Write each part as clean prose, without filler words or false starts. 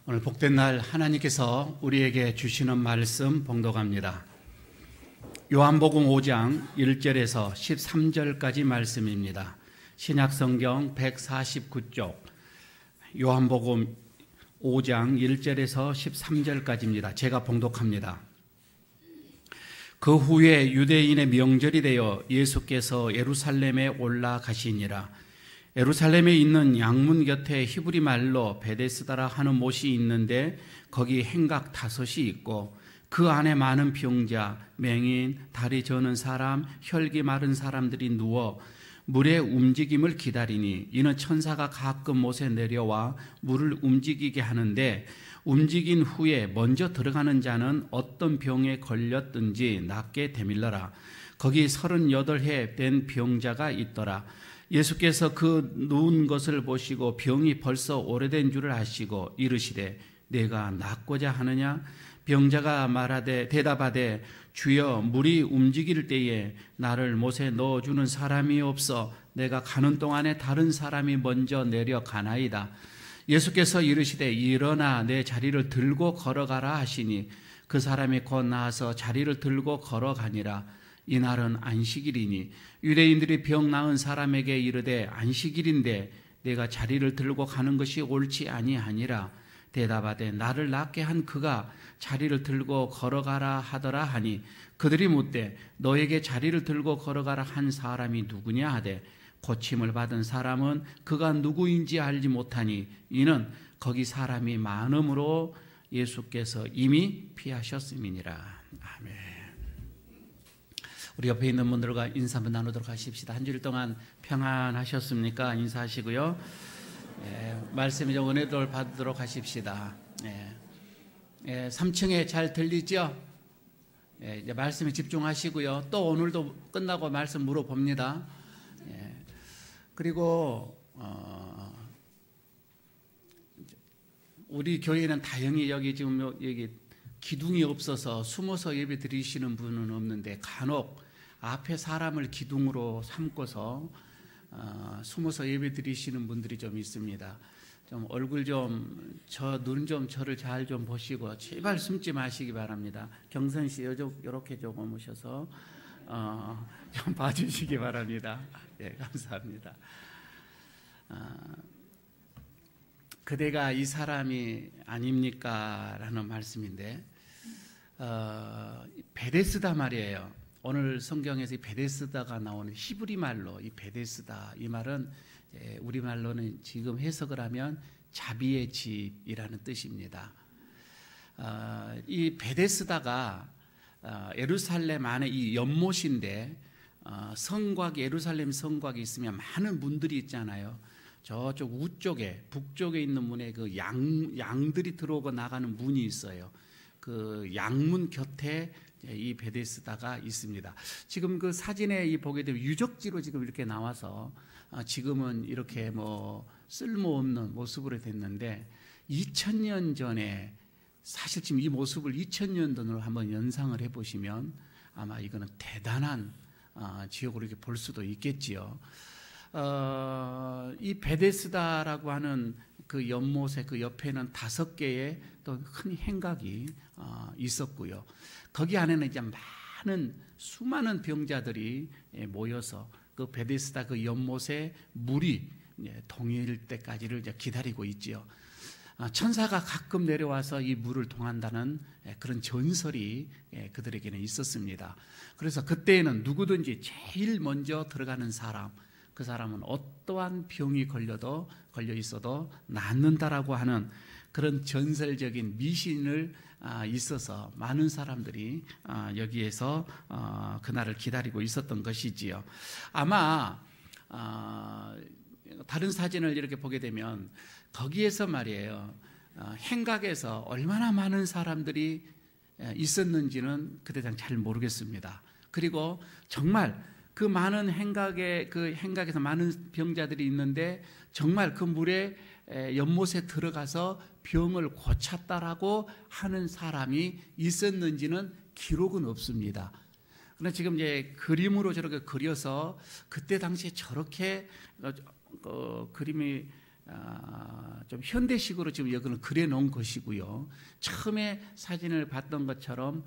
오늘 복된 날 하나님께서 우리에게 주시는 말씀 봉독합니다. 요한복음 5장 1절에서 13절까지 말씀입니다. 신약성경 149쪽 요한복음 5장 1절에서 13절까지입니다. 제가 봉독합니다. 그 후에 유대인의 명절이 되어 예수께서 예루살렘에 올라가시니라. 예루살렘에 있는 양문 곁에 히브리 말로 베데스다라 하는 못이 있는데 거기 행각 5이 있고 그 안에 많은 병자, 맹인, 다리 저는 사람, 혈기 마른 사람들이 누워 물의 움직임을 기다리니 이는 천사가 가끔 못에 내려와 물을 움직이게 하는데 움직인 후에 먼저 들어가는 자는 어떤 병에 걸렸든지 낫게 되밀러라. 거기 38해 된 병자가 있더라. 예수께서 그 누운 것을 보시고 병이 벌써 오래된 줄을 아시고 이르시되 내가 낫고자 하느냐? 병자가 대답하되 주여 물이 움직일 때에 나를 못에 넣어주는 사람이 없어 내가 가는 동안에 다른 사람이 먼저 내려가나이다. 예수께서 이르시되 일어나 내 자리를 들고 걸어가라 하시니 그 사람이 곧 나아서 자리를 들고 걸어가니라. 이날은 안식일이니 유대인들이 병 나은 사람에게 이르되 안식일인데 내가 자리를 들고 가는 것이 옳지 아니하니라. 대답하되 나를 낫게 한 그가 자리를 들고 걸어가라 하더라 하니 그들이 묻되 너에게 자리를 들고 걸어가라 한 사람이 누구냐 하되 고침을 받은 사람은 그가 누구인지 알지 못하니 이는 거기 사람이 많음으로 예수께서 이미 피하셨음이니라. 아멘. 우리 옆에 있는 분들과 인사 한번 나누도록 하십시다. 한 주일 동안 평안하셨습니까? 인사하시고요. 말씀의 좀 은혜를 받도록 하십시다. 3층에 잘 들리죠? 이제 말씀에 집중하시고요. 또 오늘도 끝나고 말씀 물어봅니다. 그리고 우리 교회는 다행히 여기 지금 여기 기둥이 없어서 숨어서 예배 드리시는 분은 없는데 간혹 앞에 사람을 기둥으로 삼고서 숨어서 예배 드리시는 분들이 좀 있습니다. 좀 얼굴 좀 눈 좀 저를 잘 좀 보시고 제발 숨지 마시기 바랍니다. 경선 씨 이렇게 조금 오셔서 좀 봐주시기 바랍니다. 예, 감사합니다. 그대가 이 사람이 아닙니까? 라는 말씀인데 베데스다 말이에요. 오늘 성경에서 이 베데스다가 나오는 히브리 말로 이 베데스다 이 말은 우리말로는 지금 해석을 하면 자비의 집이라는 뜻입니다. 이 베데스다가 예루살렘 안에 이 연못인데 성곽 예루살렘 성곽이 있으면 많은 문들이 있잖아요. 저쪽 우쪽에 북쪽에 있는 문에 그 양들이 들어오고 나가는 문이 있어요. 그 양문 곁에 이 베데스다가 있습니다. 지금 그 사진에 보게 되면 유적지로 지금 이렇게 나와서 지금은 이렇게 뭐 쓸모없는 모습으로 됐는데 2000년 전에 사실 지금 이 모습을 2000년 전으로 한번 연상을 해보시면 아마 이거는 대단한 지역으로 이렇게 볼 수도 있겠지요. 이 베데스다라고 하는 그 연못의 그 옆에는 5개의 또 큰 행각이 있었고요. 거기 안에는 이제 수많은 병자들이 모여서 그 베데스다 그 연못에 물이 동일 때까지를 이제 기다리고 있지요. 천사가 가끔 내려와서 이 물을 통한다는 그런 전설이 그들에게는 있었습니다. 그래서 그때에는 누구든지 제일 먼저 들어가는 사람, 그 사람은 어떠한 병이 걸려 있어도 낫는다라고 하는 그런 전설적인 미신을 있어서 많은 사람들이 여기에서 그날을 기다리고 있었던 것이지요. 아마 다른 사진을 이렇게 보게 되면 거기에서 말이에요. 행각에서 얼마나 많은 사람들이 있었는지는 그때 잘 모르겠습니다. 그리고 정말 그 많은 행각에서 많은 병자들이 있는데 정말 그 물에 연못에 들어가서 병을 고쳤다라고 하는 사람이 있었는지는 기록은 없습니다. 그러나 지금 이제 그림으로 저렇게 그려서 그때 당시에 저렇게 그림이 좀 현대식으로 지금 여기는 그려놓은 것이고요. 처음에 사진을 봤던 것처럼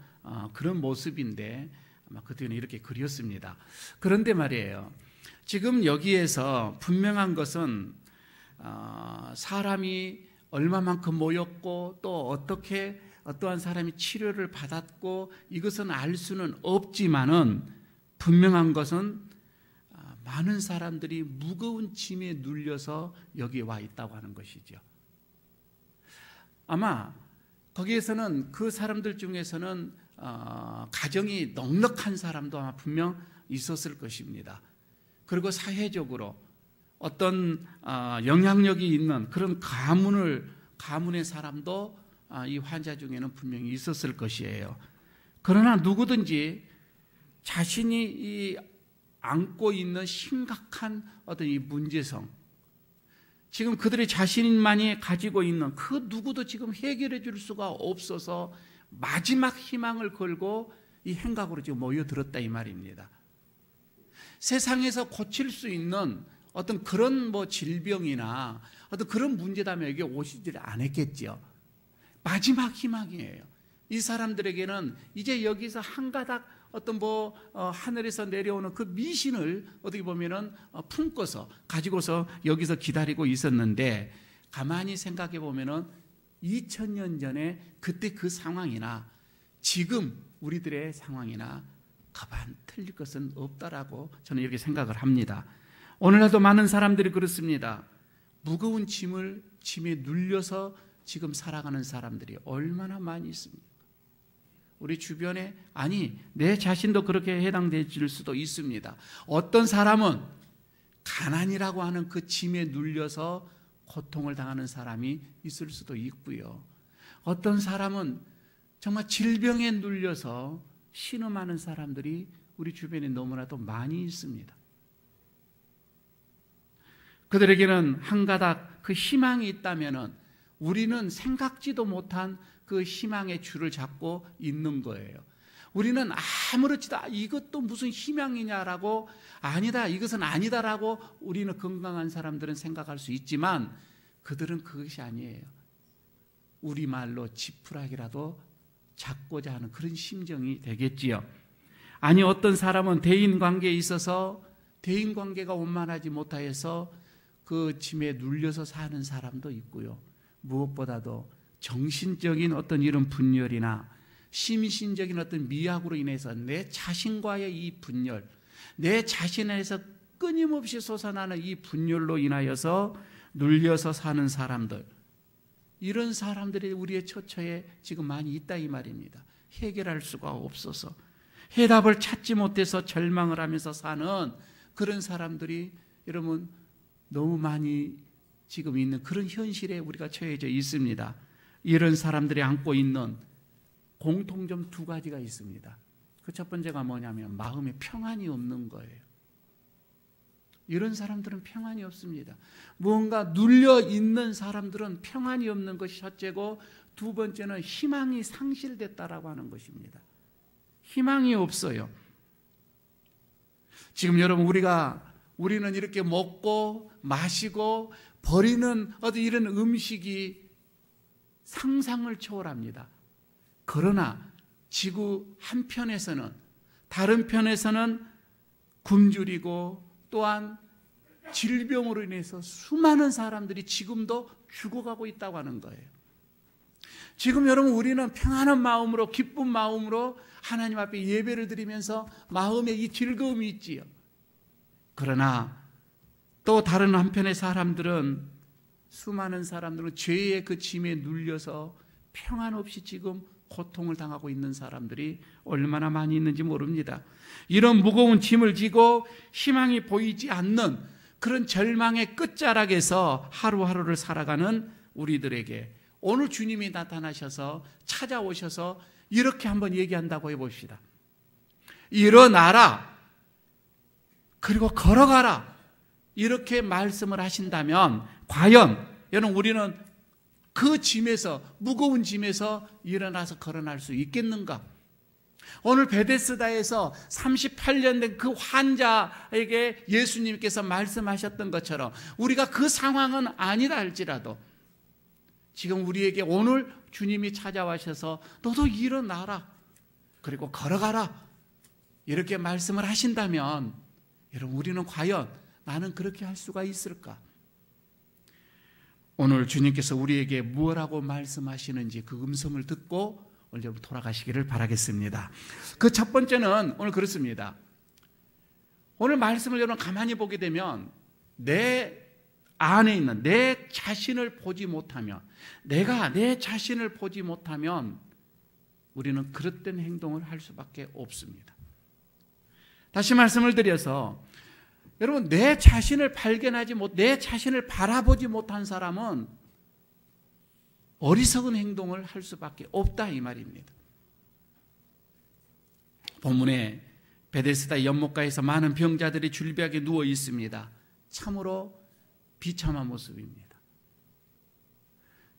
그런 모습인데 아마 그때는 이렇게 그렸습니다. 그런데 말이에요. 지금 여기에서 분명한 것은 사람이 얼마만큼 모였고 또 어떻게 어떠한 사람이 치료를 받았고 이것은 알 수는 없지만은 분명한 것은 많은 사람들이 무거운 짐에 눌려서 여기에 와 있다고 하는 것이죠. 아마 거기에서는 그 사람들 중에서는 가정이 넉넉한 사람도 아마 분명 있었을 것입니다. 그리고 사회적으로 어떤 영향력이 있는 그런 가문의 사람도 이 환자 중에는 분명히 있었을 것이에요. 그러나 누구든지 자신이 이 안고 있는 심각한 어떤 이 문제성, 지금 그들의 자신만이 가지고 있는 그 누구도 지금 해결해 줄 수가 없어서 마지막 희망을 걸고 이 행각으로 지금 모여들었다 이 말입니다. 세상에서 고칠 수 있는 어떤 그런 질병이나 어떤 그런 문제라면 여기 오시지 않았겠죠. 마지막 희망이에요. 이 사람들에게는 이제 여기서 한 가닥 어떤 하늘에서 내려오는 그 미신을 어떻게 보면은 품고서 가지고서 여기서 기다리고 있었는데 가만히 생각해 보면은 2000년 전에 그때 그 상황이나 지금 우리들의 상황이나 가만 틀릴 것은 없다라고 저는 이렇게 생각을 합니다. 오늘날도 많은 사람들이 그렇습니다. 무거운 짐에 눌려서 지금 살아가는 사람들이 얼마나 많이 있습니까? 우리 주변에 내 자신도 그렇게 해당될 수도 있습니다. 어떤 사람은 가난이라고 하는 그 짐에 눌려서 고통을 당하는 사람이 있을 수도 있고요. 어떤 사람은 정말 질병에 눌려서 신음하는 사람들이 우리 주변에 너무나도 많이 있습니다. 그들에게는 한 가닥 그 희망이 있다면은 우리는 생각지도 못한 그 희망의 줄을 잡고 있는 거예요. 우리는 아무렇지도 이것도 무슨 희망이냐라고 아니다, 이것은 아니다라고 우리는 건강한 사람들은 생각할 수 있지만 그들은 그것이 아니에요. 우리말로 지푸라기라도 잡고자 하는 그런 심정이 되겠지요. 어떤 사람은 대인관계에 있어서 대인관계가 원만하지 못하여서 그 짐에 눌려서 사는 사람도 있고요. 무엇보다도 정신적인 어떤 이런 분열이나 심신적인 어떤 미학으로 인해서 내 자신과의 이 분열, 내 자신에서 끊임없이 솟아나는 이 분열로 인하여서 눌려서 사는 사람들, 이런 사람들이 우리의 처처에 지금 많이 있다 이 말입니다. 해결할 수가 없어서 해답을 찾지 못해서 절망을 하면서 사는 그런 사람들이 여러분 너무 많이 지금 있는 그런 현실에 우리가 처해져 있습니다. 이런 사람들이 안고 있는 공통점 두 가지가 있습니다. 그 첫 번째가 뭐냐면 마음에 평안이 없는 거예요. 이런 사람들은 평안이 없습니다. 무언가 눌려 있는 사람들은 평안이 없는 것이 첫째고, 두 번째는 희망이 상실됐다라고 하는 것입니다. 희망이 없어요. 지금 여러분 우리는 이렇게 먹고 마시고 버리는 어떤 이런 음식이 상상을 초월합니다. 그러나 지구 한편에서는, 다른 편에서는 굶주리고 또한 질병으로 인해서 수많은 사람들이 지금도 죽어가고 있다고 하는 거예요. 지금 여러분 우리는 평안한 마음으로, 기쁜 마음으로 하나님 앞에 예배를 드리면서 마음에 이 즐거움이 있지요. 그러나 또 다른 한편의 사람들은, 수많은 사람들은 죄의 그 짐에 눌려서 평안 없이 지금 고통을 당하고 있는 사람들이 얼마나 많이 있는지 모릅니다. 이런 무거운 짐을 지고 희망이 보이지 않는 그런 절망의 끝자락에서 하루하루를 살아가는 우리들에게 오늘 주님이 나타나셔서 찾아오셔서 이렇게 한번 얘기한다고 해봅시다. 일어나라, 그리고 걸어가라, 이렇게 말씀을 하신다면 과연 여러분 우리는 그 짐에서, 무거운 짐에서 일어나서 걸어날 수 있겠는가? 오늘 베데스다에서 38년 된 그 환자에게 예수님께서 말씀하셨던 것처럼 우리가 그 상황은 아니다 할지라도 지금 우리에게 오늘 주님이 찾아와셔서 너도 일어나라, 그리고 걸어가라, 이렇게 말씀을 하신다면 여러분, 우리는 과연 나는 그렇게 할 수가 있을까? 오늘 주님께서 우리에게 무엇라고 말씀하시는지 그 음성을 듣고 오늘 돌아가시기를 바라겠습니다. 그 첫 번째는 오늘 그렇습니다. 오늘 말씀을 여러분 가만히 보게 되면 내 안에 있는 내 자신을 보지 못하면, 내가 내 자신을 보지 못하면 우리는 그릇된 행동을 할 수밖에 없습니다. 다시 말씀을 드려서 여러분, 내 자신을 발견하지 못, 내 자신을 바라보지 못한 사람은 어리석은 행동을 할 수밖에 없다, 이 말입니다. 본문에 베데스다 연못가에서 많은 병자들이 줄비하게 누워 있습니다. 참으로 비참한 모습입니다.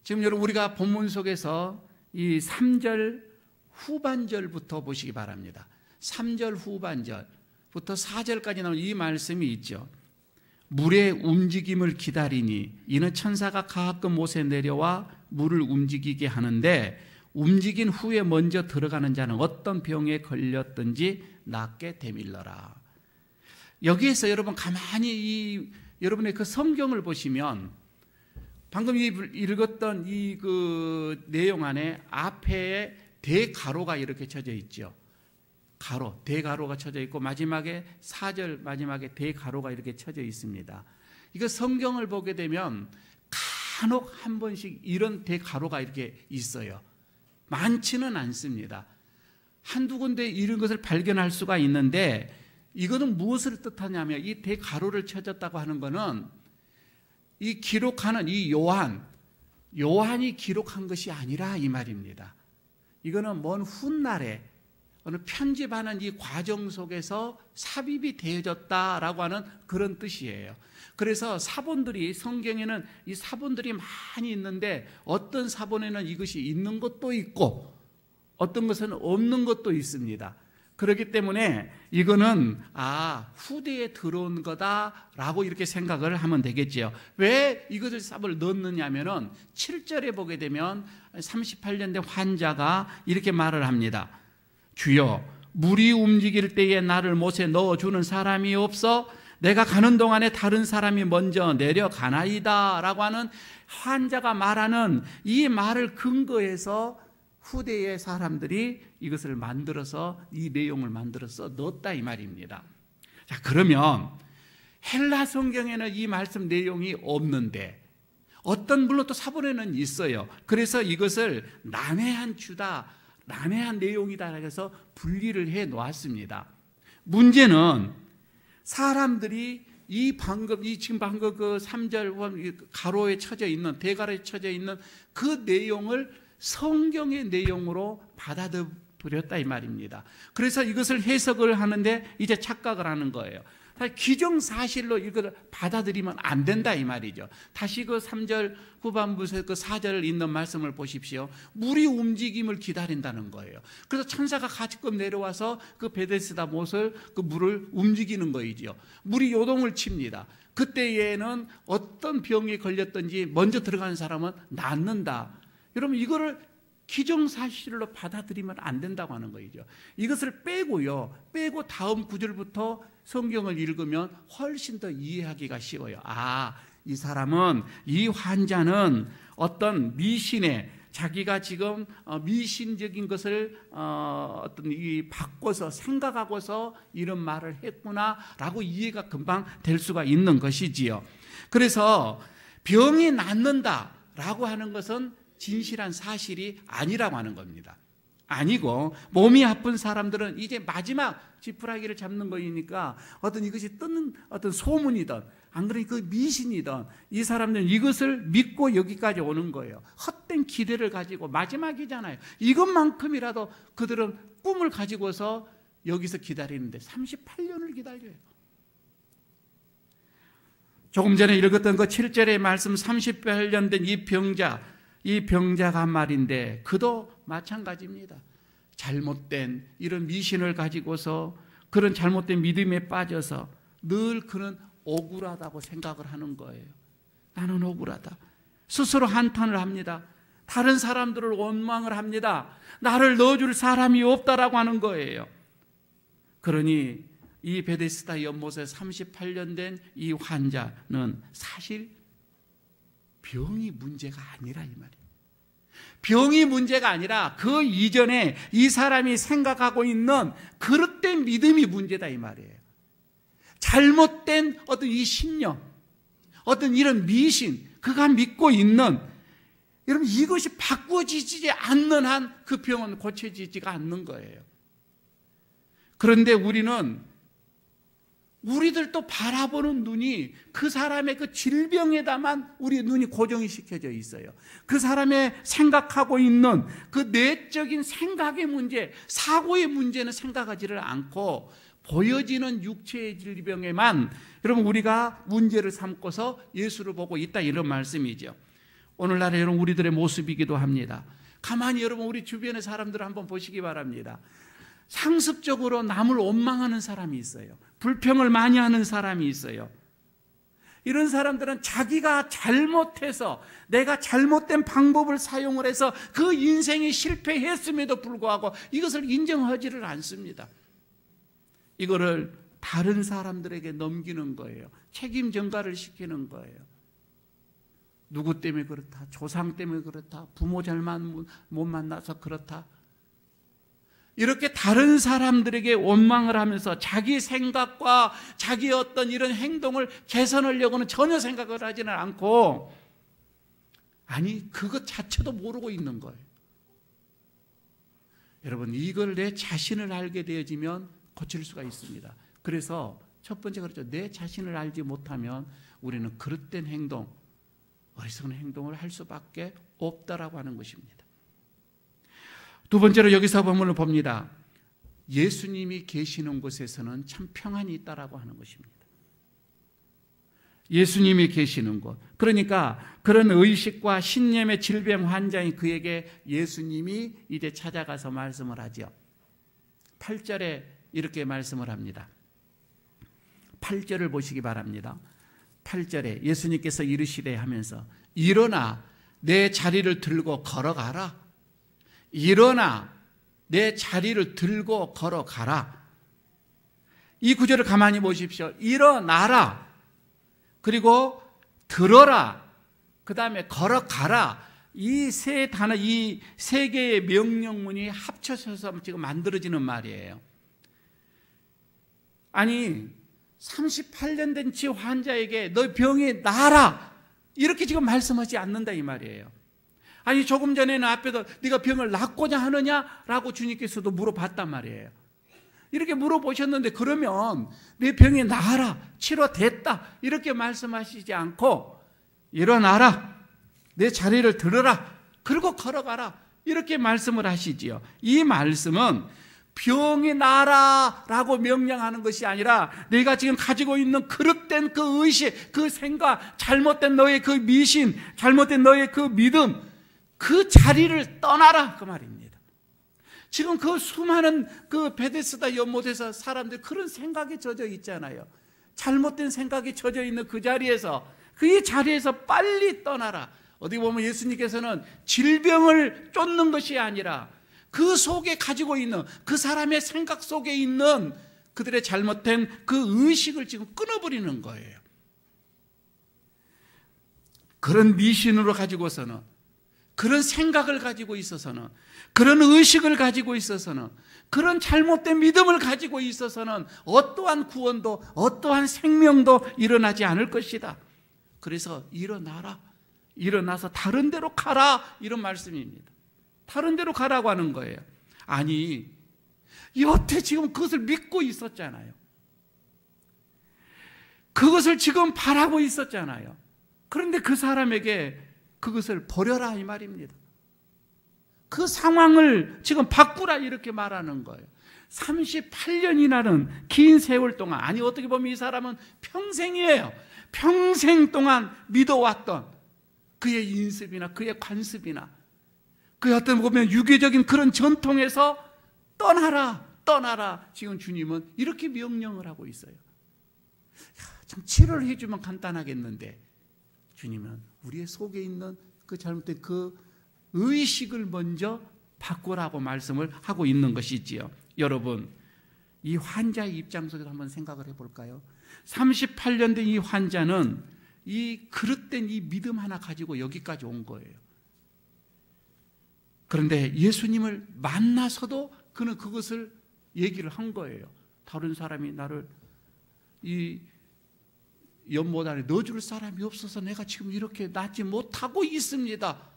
지금 여러분, 우리가 본문 속에서 이 3절 후반절부터 보시기 바랍니다. 3절 후반절부터 4절까지 나오는 이 말씀이 있죠. 물의 움직임을 기다리니 이는 천사가 가끔 못에 내려와 물을 움직이게 하는데 움직인 후에 먼저 들어가는 자는 어떤 병에 걸렸든지 낫게 되밀러라. 여기에서 여러분 가만히 여러분의 그 성경을 보시면 방금 읽었던 그 내용 안에 앞에 대가로가 이렇게 쳐져 있죠. 가로, 대가로가 쳐져 있고 마지막에 4절 마지막에 대가로가 이렇게 쳐져 있습니다. 이거 성경을 보게 되면 간혹 한 번씩 이런 대가로가 이렇게 있어요. 많지는 않습니다. 한두 군데 이런 것을 발견할 수가 있는데 이거는 무엇을 뜻하냐면 이 대가로를 쳐졌다고 하는 것은 이 기록하는 이 요한이 기록한 것이 아니라 이 말입니다. 이거는 먼 훗날에 어느 편집하는 이 과정 속에서 삽입이 되어졌다라고 하는 그런 뜻이에요. 그래서 사본들이, 성경에는 이 사본들이 많이 있는데 어떤 사본에는 이것이 있는 것도 있고 어떤 것은 없는 것도 있습니다. 그렇기 때문에 이거는 후대에 들어온 거다라고 이렇게 생각을 하면 되겠죠. 왜 이것을 삽을 넣느냐 하면은 7절에 보게 되면 38년 된 환자가 이렇게 말을 합니다. 주여, 물이 움직일 때에 나를 못에 넣어주는 사람이 없어 내가 가는 동안에 다른 사람이 먼저 내려가나이다 라고 하는 환자가 말하는 이 말을 근거해서 후대의 사람들이 이것을 만들어서 이 내용을 만들어서 넣었다 이 말입니다. 자, 그러면 헬라 성경에는 이 말씀 내용이 없는데 어떤 물론 또 사본에는 있어요. 그래서 이것을 난해한 내용이다 해서 분리를 해 놓았습니다. 문제는 사람들이 지금 방금 그 3절 가로에 쳐져 있는, 대가로에 쳐져 있는 그 내용을 성경의 내용으로 받아들였다 이 말입니다. 그래서 이것을 해석을 하는데 이제 착각을 하는 거예요. 기정사실로 이걸 받아들이면 안 된다 이 말이죠. 다시 그 3절 후반부에서 그 4절을 읽는 말씀을 보십시오. 물이 움직임을 기다린다는 거예요. 그래서 천사가 가끔 내려와서 그 베데스다 못을 그 물을 움직이는 거이죠. 물이 요동을 칩니다. 그때에는 어떤 병에 걸렸든지 먼저 들어가는 사람은 낫는다. 여러분, 이거를 기정사실로 받아들이면 안 된다고 하는 거죠. 이것을 빼고 다음 구절부터 성경을 읽으면 훨씬 더 이해하기가 쉬워요. 이 사람은, 이 환자는 어떤 미신에 자기가 지금 미신적인 것을 바꿔서 생각하고서 이런 말을 했구나라고 이해가 금방 될 수가 있는 것이지요. 그래서 병이 낫는다라고 하는 것은 진실한 사실이 아니라고 하는 겁니다. 아니고 몸이 아픈 사람들은 이제 마지막 지푸라기를 잡는 거이니까 어떤 이것이 뜨는 어떤 소문이든 안 그러니까 그 미신이든 이 사람들은 이것을 믿고 여기까지 오는 거예요. 헛된 기대를 가지고 마지막이잖아요. 이것만큼이라도 그들은 꿈을 가지고서 여기서 기다리는데 38년을 기다려요. 조금 전에 읽었던 그 7절의 말씀 38년 된 이 병자가 한 말인데 그도 마찬가지입니다. 잘못된 이런 미신을 가지고서 그런 잘못된 믿음에 빠져서 늘 그는 억울하다고 생각을 하는 거예요. 나는 억울하다. 스스로 한탄을 합니다. 다른 사람들을 원망을 합니다. 나를 넣어줄 사람이 없다라고 하는 거예요. 그러니 이 베데스다 연못에 38년 된 이 환자는 사실 병이 문제가 아니라 이 말이에요. 병이 문제가 아니라 그 이전에 이 사람이 생각하고 있는 그릇된 믿음이 문제다 이 말이에요. 잘못된 어떤 이 신념, 어떤 이런 미신, 그가 믿고 있는, 여러분 이것이 바꾸어지지 않는 한 그 병은 고쳐지지가 않는 거예요. 그런데 우리들도 바라보는 눈이 그 사람의 그 질병에다만 우리 눈이 고정이 시켜져 있어요. 그 사람의 생각하고 있는 그 내적인 생각의 문제, 사고의 문제는 생각하지를 않고 보여지는 육체의 질병에만 여러분 우리가 문제를 삼고서 예수를 보고 있다, 이런 말씀이죠. 오늘날의 여러분 우리들의 모습이기도 합니다. 가만히 여러분 우리 주변의 사람들을 한번 보시기 바랍니다. 상습적으로 남을 원망하는 사람이 있어요. 불평을 많이 하는 사람이 있어요. 이런 사람들은 자기가 잘못해서, 내가 잘못된 방법을 사용을 해서 그 인생이 실패했음에도 불구하고 이것을 인정하지를 않습니다. 이거를 다른 사람들에게 넘기는 거예요. 책임 전가를 시키는 거예요. 누구 때문에 그렇다, 조상 때문에 그렇다, 부모 잘못 못 만나서 그렇다, 이렇게 다른 사람들에게 원망을 하면서 자기 생각과 자기 어떤 이런 행동을 개선하려고는 전혀 생각을 하지는 않고, 아니 그것 자체도 모르고 있는 거예요. 여러분 이걸 내 자신을 알게 되어지면 고칠 수가 있습니다. 그래서 첫 번째 그렇죠. 내 자신을 알지 못하면 우리는 그릇된 행동, 어리석은 행동을 할 수밖에 없다라고 하는 것입니다. 두 번째로 여기서 본문을 봅니다. 예수님이 계시는 곳에서는 참 평안이 있다라고 하는 것입니다. 예수님이 계시는 곳. 그러니까 그런 의식과 신념의 질병 환자인 그에게 예수님이 이제 찾아가서 말씀을 하죠. 8절에 이렇게 말씀을 합니다. 8절을 보시기 바랍니다. 8절에 예수님께서 이르시되 하면서 일어나 내 자리를 들고 걸어가라. 일어나 내 자리를 들고 걸어가라. 이 구절을 가만히 보십시오. 일어나라, 그리고 들어라, 그 다음에 걸어가라. 이 세 단어, 이 세 개의 명령문이 합쳐져서 지금 만들어지는 말이에요. 아니 38년 된 지 환자에게 너 병이 나아라 이렇게 지금 말씀하지 않는다 이 말이에요. 아니 조금 전에는 앞에서 네가 병을 낫고자 하느냐라고 주님께서도 물어봤단 말이에요. 이렇게 물어보셨는데 그러면 내 병이 나아라, 치료됐다 이렇게 말씀하시지 않고 일어나라, 내 자리를 들어라, 그리고 걸어가라 이렇게 말씀을 하시지요. 이 말씀은 병이 나아라라고 명령하는 것이 아니라 내가 지금 가지고 있는 그릇된 그 의식, 그 생각, 잘못된 너의 그 미신, 잘못된 너의 그 믿음, 그 자리를 떠나라 그 말입니다. 지금 그 수많은 그 베데스다 연못에서 사람들 그런 생각에 젖어 있잖아요. 잘못된 생각에 젖어 있는 그 자리에서, 그 자리에서 빨리 떠나라. 어떻게 보면 예수님께서는 질병을 쫓는 것이 아니라 그 속에 가지고 있는 그 사람의 생각 속에 있는 그들의 잘못된 그 의식을 지금 끊어버리는 거예요. 그런 미신으로 가지고서는, 그런 생각을 가지고 있어서는, 그런 의식을 가지고 있어서는, 그런 잘못된 믿음을 가지고 있어서는 어떠한 구원도 어떠한 생명도 일어나지 않을 것이다. 그래서 일어나라, 일어나서 다른 데로 가라 이런 말씀입니다. 다른 데로 가라고 하는 거예요. 아니 여태 지금 그것을 믿고 있었잖아요. 그것을 지금 바라고 있었잖아요. 그런데 그 사람에게 그것을 버려라 이 말입니다. 그 상황을 지금 바꾸라 이렇게 말하는 거예요. 38년이라는 긴 세월 동안, 아니 어떻게 보면 이 사람은 평생이에요. 평생 동안 믿어왔던 그의 인습이나 그의 관습이나 그의 어떤 보면 유교적인 그런 전통에서 떠나라, 떠나라. 지금 주님은 이렇게 명령을 하고 있어요. 참 치료를 해주면 간단하겠는데 주님은 우리의 속에 있는 그 잘못된 그 의식을 먼저 바꾸라고 말씀을 하고 있는 것이지요. 여러분, 이 환자의 입장 속에서 한번 생각을 해볼까요? 38년 된 이 환자는 이 그릇된 이 믿음 하나 가지고 여기까지 온 거예요. 그런데 예수님을 만나서도 그는 그것을 얘기를 한 거예요. 다른 사람이 나를 이 연못 안에 넣어줄 사람이 없어서 내가 지금 이렇게 낫지 못하고 있습니다.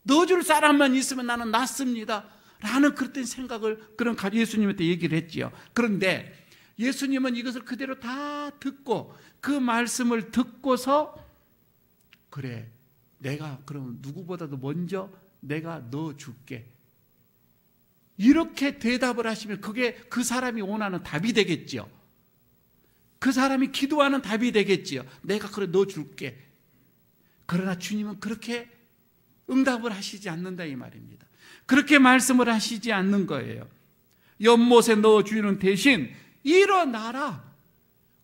넣어줄 사람만 있으면 나는 낫습니다. 라는 그런 생각을 그런 예수님한테 얘기를 했지요. 그런데 예수님은 이것을 그대로 다 듣고 그 말씀을 듣고서 그래, 내가 그럼 누구보다도 먼저 내가 넣어줄게. 이렇게 대답을 하시면 그게 그 사람이 원하는 답이 되겠죠. 그 사람이 기도하는 답이 되겠지요. 내가 그래 넣어줄게. 그러나 주님은 그렇게 응답을 하시지 않는다 이 말입니다. 그렇게 말씀을 하시지 않는 거예요. 연못에 넣어주는 대신 일어나라.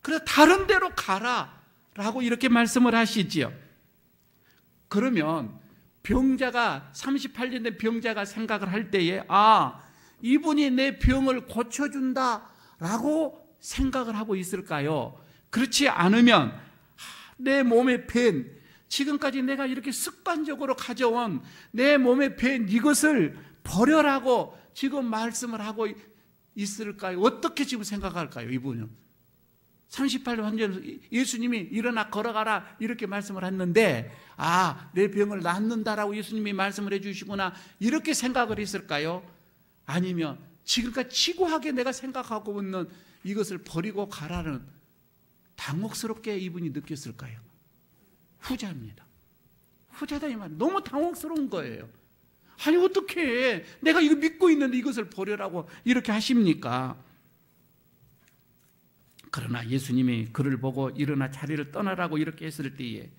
그래 다른 데로 가라. 라고 이렇게 말씀을 하시지요. 그러면 병자가 38년 된 병자가 생각을 할 때에 이분이 내 병을 고쳐준다 라고 생각을 하고 있을까요? 그렇지 않으면 내 몸에 밴 지금까지 내가 이렇게 습관적으로 가져온 내 몸에 밴 이것을 버려라고 지금 말씀을 하고 있을까요? 어떻게 지금 생각할까요? 이분은 38년 환자는 예수님이 일어나 걸어가라 이렇게 말씀을 했는데 내 병을 낫는다라고 예수님이 말씀을 해주시구나 이렇게 생각을 했을까요? 아니면 지금까지 치고하게 내가 생각하고 있는 이것을 버리고 가라는 당혹스럽게 이분이 느꼈을까요? 후자입니다. 후자다 이 말. 너무 당혹스러운 거예요. 아니 어떻게 내가 이거 믿고 있는데 이것을 버려라고 이렇게 하십니까? 그러나 예수님이 그를 보고 일어나 자리를 떠나라고 이렇게 했을 때에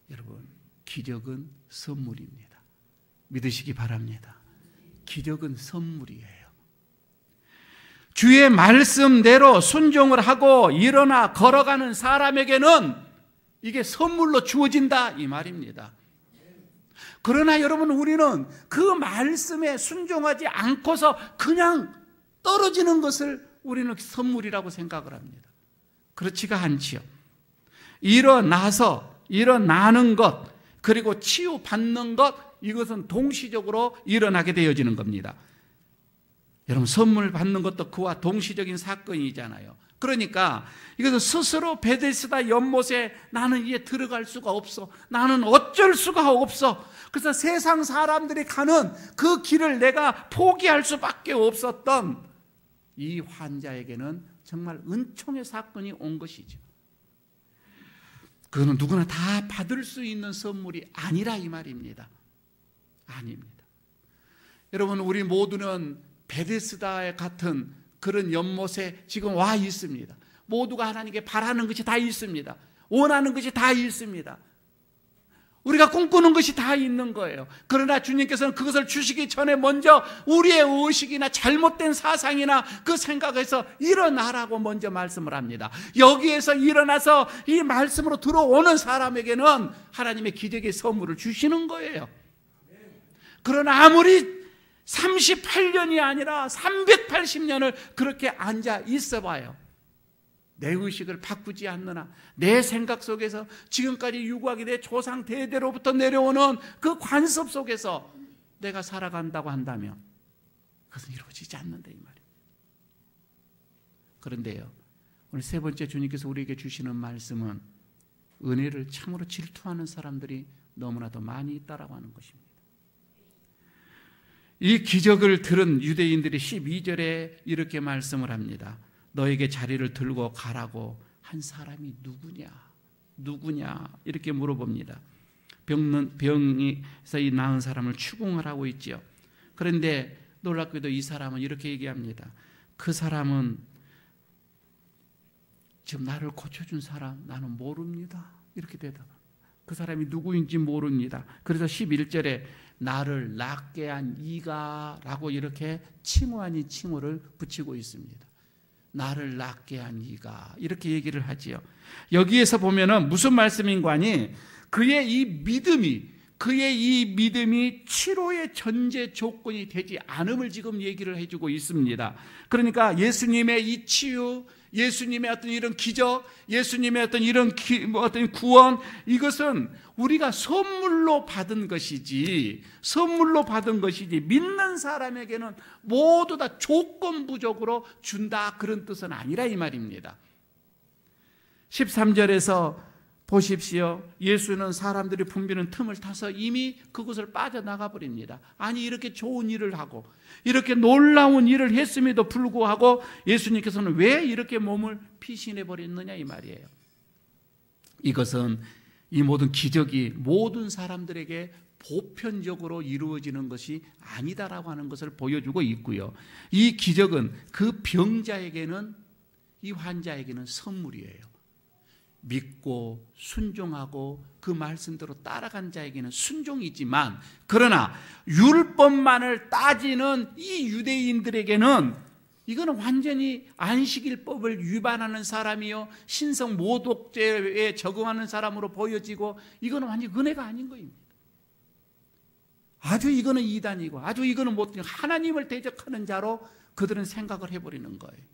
여러분 기적은 선물입니다. 믿으시기 바랍니다. 기적은 선물이에요. 주의 말씀대로 순종을 하고 일어나 걸어가는 사람에게는 이게 선물로 주어진다 이 말입니다. 그러나 여러분 우리는 그 말씀에 순종하지 않고서 그냥 떨어지는 것을 우리는 선물이라고 생각을 합니다. 그렇지가 않지요. 일어나는 것 그리고 치유받는 것 이것은 동시적으로 일어나게 되어지는 겁니다. 여러분 선물 받는 것도 그와 동시적인 사건이잖아요. 그러니까 이것은 스스로 베데스다 연못에 나는 이에 들어갈 수가 없어. 나는 어쩔 수가 없어. 그래서 세상 사람들이 가는 그 길을 내가 포기할 수밖에 없었던 이 환자에게는 정말 은총의 사건이 온 것이죠. 그거는 누구나 다 받을 수 있는 선물이 아니라 이 말입니다. 아닙니다. 여러분 우리 모두는 베데스다 같은 그런 연못에 지금 와 있습니다. 모두가 하나님께 바라는 것이 다 있습니다. 원하는 것이 다 있습니다. 우리가 꿈꾸는 것이 다 있는 거예요. 그러나 주님께서는 그것을 주시기 전에 먼저 우리의 의식이나 잘못된 사상이나 그 생각에서 일어나라고 먼저 말씀을 합니다. 여기에서 일어나서 이 말씀으로 들어오는 사람에게는 하나님의 기적의 선물을 주시는 거예요. 그러나 아무리 38년이 아니라 380년을 그렇게 앉아 있어 봐요. 내 의식을 바꾸지 않느나 내 생각 속에서 지금까지 유구하게 내 조상 대대로부터 내려오는 그 관습 속에서 내가 살아간다고 한다면 그것은 이루어지지 않는다 이 말입니다. 그런데요 오늘 세 번째 주님께서 우리에게 주시는 말씀은 은혜를 참으로 질투하는 사람들이 너무나도 많이 있다라고 하는 것입니다. 이 기적을 들은 유대인들이 12절에 이렇게 말씀을 합니다. 너에게 자리를 들고 가라고 한 사람이 누구냐 이렇게 물어봅니다. 병에서 이 나은 사람을 추궁하라고 있죠. 그런데 놀랍게도 이 사람은 이렇게 얘기합니다. 그 사람은 지금 나를 고쳐준 사람 나는 모릅니다. 이렇게 대답합니다. 그 사람이 누구인지 모릅니다. 그래서 11절에 나를 낫게 한 이가 라고 이렇게 칭호 아닌 칭호를 붙이고 있습니다. 나를 낫게 한 이가 이렇게 얘기를 하지요. 여기에서 보면은 무슨 말씀인가 하니 그의 이 믿음이 치료의 전제 조건이 되지 않음을 지금 얘기를 해주고 있습니다. 그러니까 예수님의 이 치유, 예수님의 어떤 이런 기적, 예수님의 어떤 이런 어떤 구원, 이것은 우리가 선물로 받은 것이지 믿는 사람에게는 모두 다 조건부적으로 준다, 그런 뜻은 아니라 이 말입니다. 13절에서 보십시오. 예수는 사람들이 붐비는 틈을 타서 이미 그곳을 빠져나가 버립니다. 아니, 이렇게 좋은 일을 하고 이렇게 놀라운 일을 했음에도 불구하고 예수님께서는 왜 이렇게 몸을 피신해 버렸느냐 이 말이에요. 이것은 이 모든 기적이 모든 사람들에게 보편적으로 이루어지는 것이 아니다라고 하는 것을 보여주고 있고요. 이 기적은 그 병자에게는, 이 환자에게는 선물이에요. 믿고 순종하고 그 말씀대로 따라간 자에게는 순종이지만, 그러나 율법만을 따지는 이 유대인들에게는 이거는 완전히 안식일법을 위반하는 사람이요, 신성 모독죄에 적응하는 사람으로 보여지고, 이거는 완전히 은혜가 아닌 거입니다. 아주 이거는 이단이고 아주 이거는 못, 하나님을 대적하는 자로 그들은 생각을 해버리는 거예요.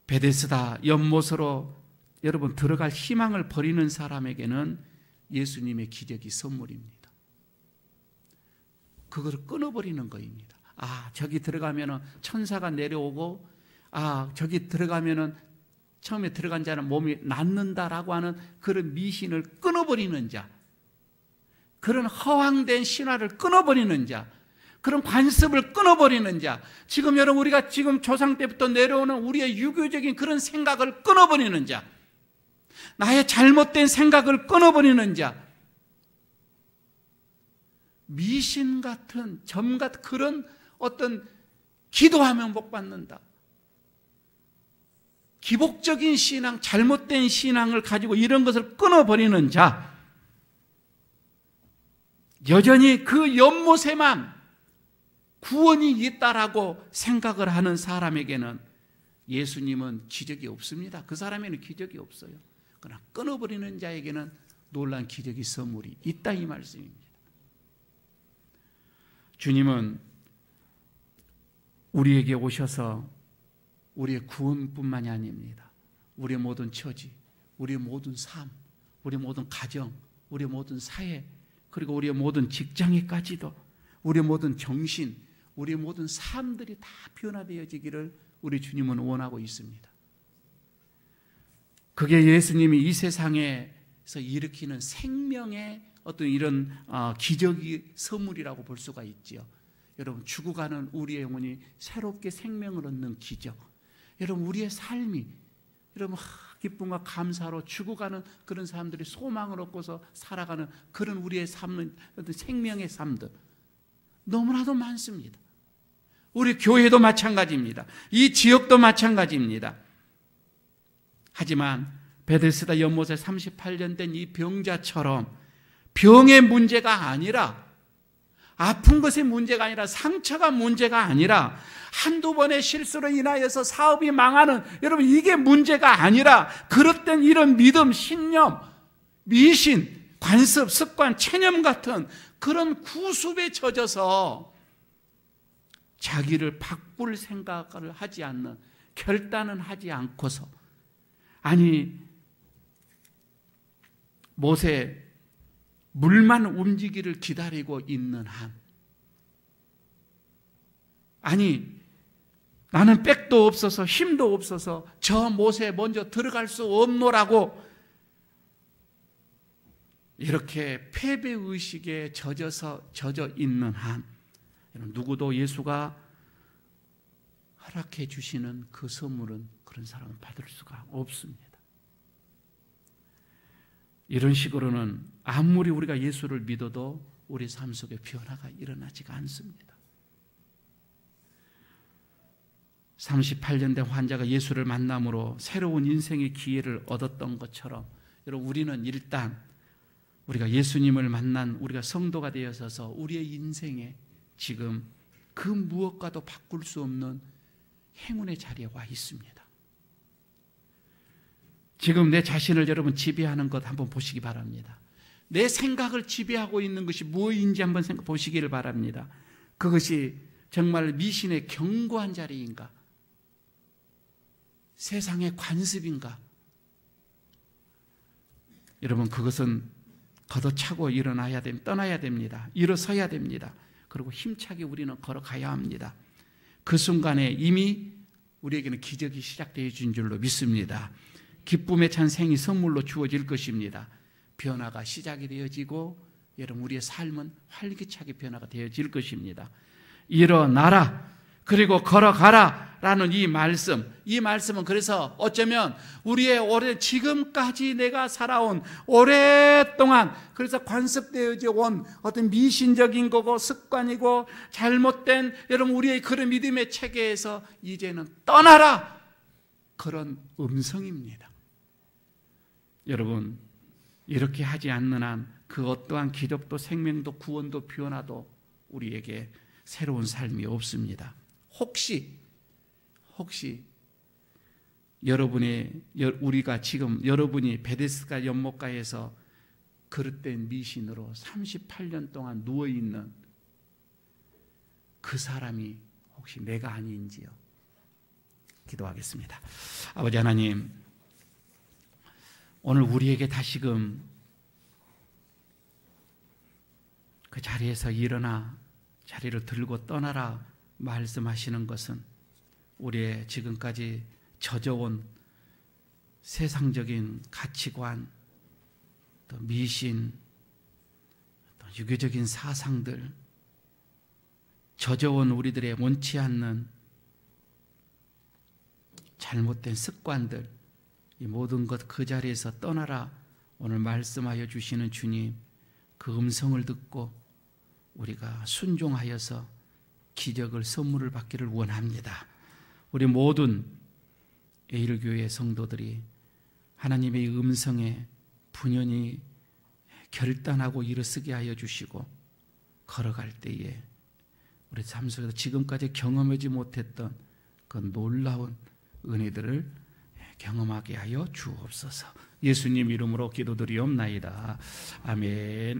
베데스다 연못으로 여러분 들어갈 희망을 버리는 사람에게는 예수님의 기적이 선물입니다. 그걸 끊어버리는 거입니다. 아, 저기 들어가면 천사가 내려오고, 아, 저기 들어가면 처음에 들어간 자는 몸이 낫는다라고 하는 그런 미신을 끊어버리는 자, 그런 허황된 신화를 끊어버리는 자, 그런 관습을 끊어버리는 자, 지금 여러분 우리가 지금 조상 때부터 내려오는 우리의 유교적인 그런 생각을 끊어버리는 자, 나의 잘못된 생각을 끊어버리는 자, 미신 같은 점 같은 그런 어떤 기도하면 복 받는다, 기복적인 신앙, 잘못된 신앙을 가지고 이런 것을 끊어버리는 자, 여전히 그 연못에만 구원이 있다라고 생각을 하는 사람에게는 예수님은 기적이 없습니다. 그 사람에는 기적이 없어요. 그러나 끊어버리는 자에게는 놀라운 기적이 선물이 있다, 이 말씀입니다. 주님은 우리에게 오셔서 우리의 구원뿐만이 아닙니다. 우리의 모든 처지, 우리의 모든 삶, 우리의 모든 가정, 우리의 모든 사회, 그리고 우리의 모든 직장에까지도 우리의 모든 정신, 우리의 모든 삶들이 다 변화되어지기를 우리 주님은 원하고 있습니다. 그게 예수님이 이 세상에서 일으키는 생명의 어떤 이런 기적이 선물이라고 볼 수가 있죠. 여러분, 죽어가는 우리의 영혼이 새롭게 생명을 얻는 기적, 여러분 우리의 삶이, 여러분 기쁨과 감사로 죽어가는 그런 사람들이 소망을 얻고서 살아가는 그런 우리의 삶은 어떤 생명의 삶들 너무나도 많습니다. 우리 교회도 마찬가지입니다. 이 지역도 마찬가지입니다. 하지만 베데스다 연못에 38년 된 이 병자처럼 병의 문제가 아니라, 아픈 것의 문제가 아니라, 상처가 문제가 아니라, 한두 번의 실수로 인하여서 사업이 망하는, 여러분 이게 문제가 아니라, 그릇된 이런 믿음, 신념, 미신, 관습, 습관, 체념 같은 그런 구습에 젖어서 자기를 바꿀 생각을 하지 않는, 결단은 하지 않고서, 아니 못에 물만 움직이기를 기다리고 있는 한, 아니 나는 백도 없어서 힘도 없어서 저 못에 먼저 들어갈 수 없노라고 이렇게 패배의식에 젖어 있는 한, 누구도 예수가 허락해 주시는 그 선물은 그런 사람은 받을 수가 없습니다. 이런 식으로는 아무리 우리가 예수를 믿어도 우리 삶 속에 변화가 일어나지가 않습니다. 38년 된 환자가 예수를 만남으로 새로운 인생의 기회를 얻었던 것처럼, 여러분 우리는 일단 우리가 예수님을 만난 우리가 성도가 되어서서 우리의 인생에 지금 그 무엇과도 바꿀 수 없는 행운의 자리에 와 있습니다. 지금 내 자신을 여러분 지배하는 것 한번 보시기 바랍니다. 내 생각을 지배하고 있는 것이 무엇인지 한번 보시기를 바랍니다. 그것이 정말 미신의 견고한 자리인가? 세상의 관습인가? 여러분, 그것은 걷어차고 떠나야 됩니다. 일어서야 됩니다. 그리고 힘차게 우리는 걸어가야 합니다. 그 순간에 이미 우리에게는 기적이 시작되어진 줄로 믿습니다. 기쁨에 찬 생이 선물로 주어질 것입니다. 변화가 시작이 되어지고 여러분 우리의 삶은 활기차게 변화가 되어질 것입니다. 일어나라 그리고 걸어가라 라는 이 말씀은 그래서 어쩌면 우리의 지금까지 내가 살아온 오랫동안 그래서 관습되어져 온 어떤 미신적인 거고 습관이고 잘못된 여러분 우리의 그런 믿음의 체계에서 이제는 떠나라 그런 음성입니다. 여러분 이렇게 하지 않는 한 그 어떠한 기적도 생명도 구원도 변화도 우리에게 새로운 삶이 없습니다. 혹시 우리가 지금 여러분이 베데스다 연못가에서 그릇된 미신으로 38년 동안 누워있는 그 사람이 혹시 내가 아닌지요? 기도하겠습니다. 아버지 하나님, 오늘 우리에게 다시금 그 자리에서 일어나 자리를 들고 떠나라 말씀하시는 것은 우리의 지금까지 젖어온 세상적인 가치관, 또 미신, 또 유교적인 사상들, 젖어온 우리들의 원치 않는 잘못된 습관들, 이 모든 것 그 자리에서 떠나라 오늘 말씀하여 주시는 주님, 그 음성을 듣고 우리가 순종하여서 기적을 선물을 받기를 원합니다. 우리 모든 에일교회 성도들이 하나님의 음성에 분연히 결단하고 일어서게 하여 주시고 걸어갈 때에 우리 삶 속에서 지금까지 경험하지 못했던 그 놀라운 은혜들을 경험하게 하여 주옵소서. 예수님 이름으로 기도드리옵나이다. 아멘.